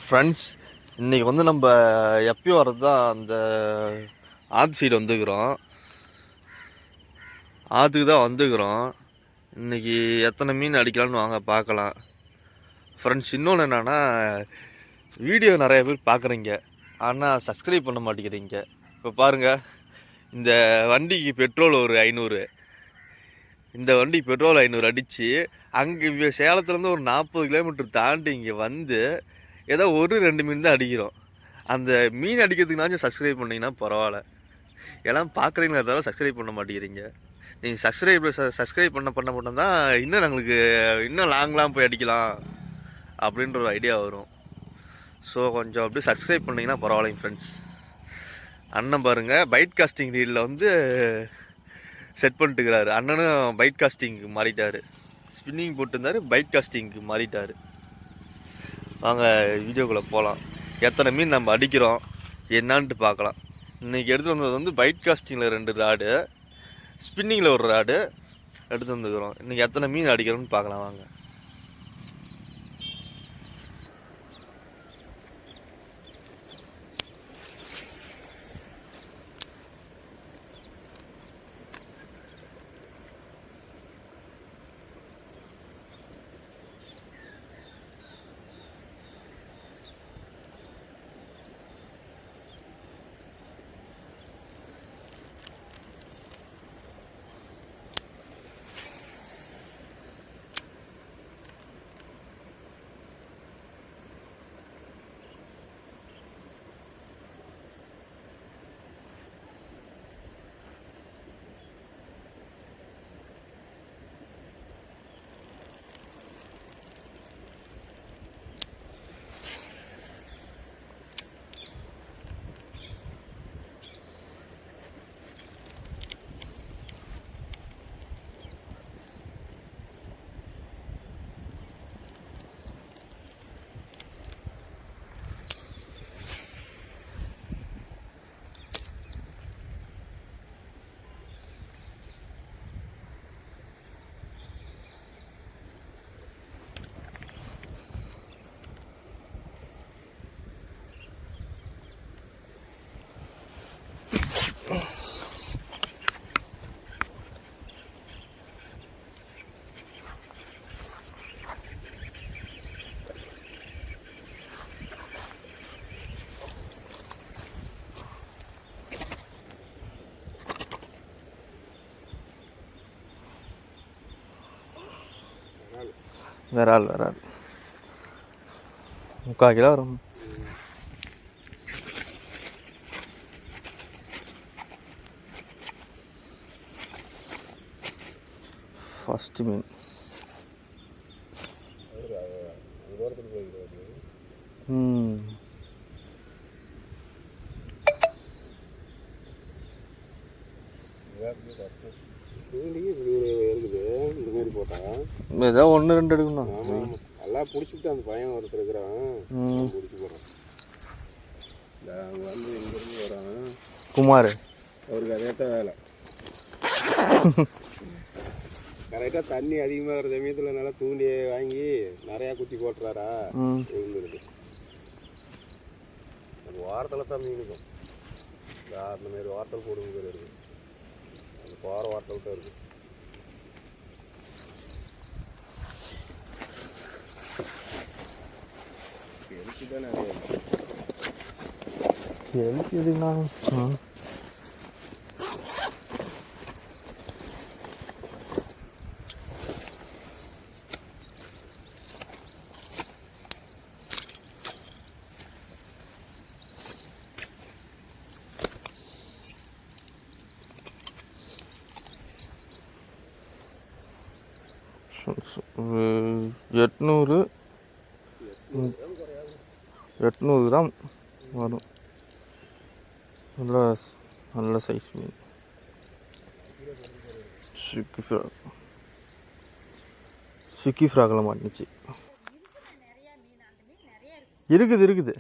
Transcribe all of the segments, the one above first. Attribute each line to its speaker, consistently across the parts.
Speaker 1: Friends, இன்றைக்கி வந்து நம்ம எப்பயும் வர்றது தான் அந்த ஆற்று சைடு வந்துக்கிறோம். ஆற்றுக்கு தான் வந்துக்கிறோம். இன்றைக்கி எத்தனை மீன் அடிக்கலான்னு வாங்க பார்க்கலாம். ஃப்ரெண்ட்ஸ், இன்னொன்று என்னென்னா, வீடியோ நிறைய பேர் பார்க்குறீங்க, ஆனால் சப்ஸ்கிரைப் பண்ண மாட்டேங்கிறீங்க. இப்போ பாருங்கள், இந்த வண்டிக்கு பெட்ரோல் ஒரு 500, இந்த வண்டிக்கு பெட்ரோல் 500 அடித்து அங்கே சேலத்துலேருந்து ஒரு 40 கிலோமீட்டர் தாண்டி இங்கே வந்து ஏதோ ஒரு 2 மீன் தான் அடிக்கிறோம். அந்த மீன் அடிக்கிறதுக்குனாச்சும் சப்ஸ்கிரைப் பண்ணிங்கன்னா பரவாயில்ல. எல்லாம் பார்க்குறீங்களா தவிர சப்ஸ்கிரைப் பண்ண மாட்டேங்கிறீங்க. நீங்கள் சப்ஸ்கிரைப் பண்ண மட்டும் தான் இன்னும் நம்மளுக்கு இன்னும் லாங்லாம் போய் அடிக்கலாம் அப்படின்ற ஒரு ஐடியா வரும். ஸோ கொஞ்சம் அப்படியே சப்ஸ்கிரைப் பண்ணிங்கன்னா பரவாயில்லைங்க ஃப்ரெண்ட்ஸ். அண்ணன் பாருங்கள், பைட் காஸ்டிங் ரீலில் வந்து செட் பண்ணிட்டுக்கிறாரு. அண்ணனும் பைட் காஸ்டிங்க்கு மாறிட்டார். ஸ்பின்னிங் போட்டிருந்தார், பைட் காஸ்டிங்க்கு மாறிட்டார். வாங்க வீடியோக்குள்ளே போகலாம். எத்தனை மீன் நம்ம அடிக்கிறோம் என்னான்ட்டு பார்க்கலாம். இன்றைக்கி எடுத்துகிட்டு வந்தது வந்து பைட் காஸ்டிங்கில் 2 ராடு, ஸ்பின்னிங்கில் ஒரு ராடு எடுத்து வந்துக்கிறோம். இன்றைக்கி எத்தனை மீன் அடிக்கிறோம்னு பார்க்கலாம் வாங்க. விரால் 3/4 கிலோ வரும். ஃபஸ்ட்டு மீன் ஏதோ 1-2 எடுக்கணும்.
Speaker 2: எல்லாம் பிடிச்சிட்டு அந்த பையன் ஒருத்தர் இருக்கிறான், பிடிச்சி போகிறான். அங்கே வந்து இங்கிருந்து வரான்
Speaker 1: குமார்,
Speaker 2: அவருக்கு அதே தான் வேலை. கரெக்டாக தண்ணி அதிகமாக இருக்கிற சமயத்தில் நல்லா தூண்டி வாங்கி நிறையா குத்தி போட்டுறாரா, விழுந்துருக்கு. அந்த வாரத்தில் தான் மீனுக்கும் அந்த மாரி வார்த்தல் போடுங்க பேர் இருக்குது. அந்த போகிற வார்த்தல் தான் இருக்குது.
Speaker 1: எதுக்குண்ணா $800 கிராம் வரும். நல்ல சைஸ் மீன். சுக்கி ஃப்ராகில் மாட்டிச்சு. இருக்குது.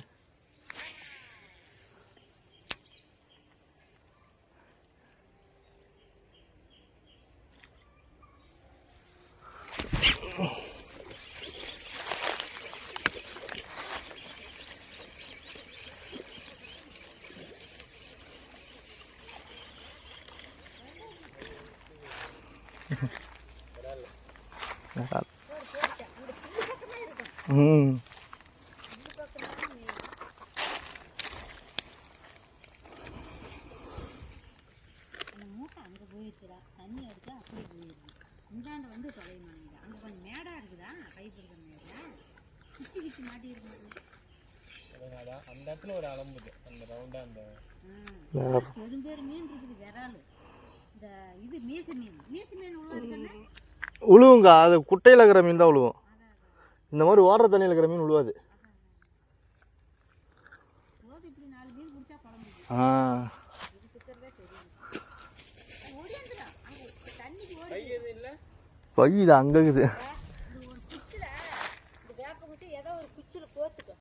Speaker 3: ம்
Speaker 4: மூட்டை அங்கே போயிடுச்சுடா, தண்ணி அடிச்சா அப்படி போயிடுது. இந்தாண்ட வந்து தொலையணும். அங்கே கொஞ்சம் மேடா இருக்குதா, பைப் இருக்கிற மேடா குச்சி குச்சி மாட்டி இருக்குது.
Speaker 5: அந்த இடத்துல ஒரு அலம்புது அந்த ரவுண்டா அந்த
Speaker 4: பெரும் மீன் இருக்குது, விரால். இந்த இது மீச மீன் உள்ள இருக்குன்னா
Speaker 3: உழுவுங்க. அது குட்டையில் இருக்கிற மீன் தான் உழுவும். இந்த மாதிரி ஓடுற தண்ணியில் இருக்கிற மீன் உழுவாது.
Speaker 4: போது இப்படி 4 மீன் பிடிச்சா குழம்பு இது சுத்தறதே தெரியும். ஓடியாந்துடா, அங்கே தண்ணிக்கு ஓடி
Speaker 5: எதுவும் இல்லை
Speaker 3: பை இது அங்கே இருக்குது.